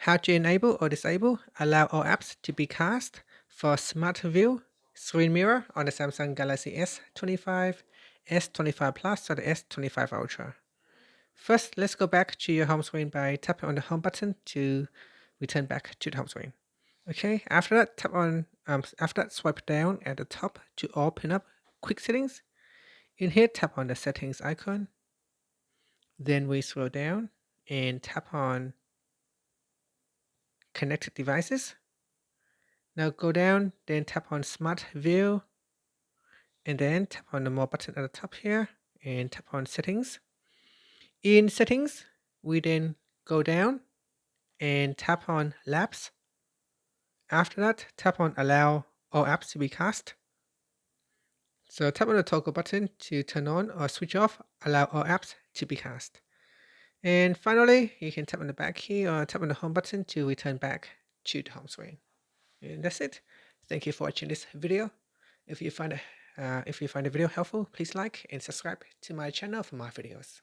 How to enable or disable allow all apps to be cast for Smart View screen mirror on the Samsung Galaxy S25, S25 Plus, or the S25 Ultra. First, let's go back to your home screen by tapping on the home button to return back to the home screen. Okay, after that, swipe down at the top to open up Quick Settings. In here, tap on the Settings icon. Then we scroll down and tap on Connected Devices. Now go down, then tap on Smart View, and then tap on the More button at the top here, and tap on Settings. In Settings, we then go down and tap on Labs. After that, tap on Allow all apps to be cast. So tap on the toggle button to turn on or switch off Allow all apps to be cast. And finally, you can tap on the back key or tap on the home button to return back to the home screen. And that's it. Thank you for watching this video. If you find the video helpful, please like and subscribe to my channel for more videos.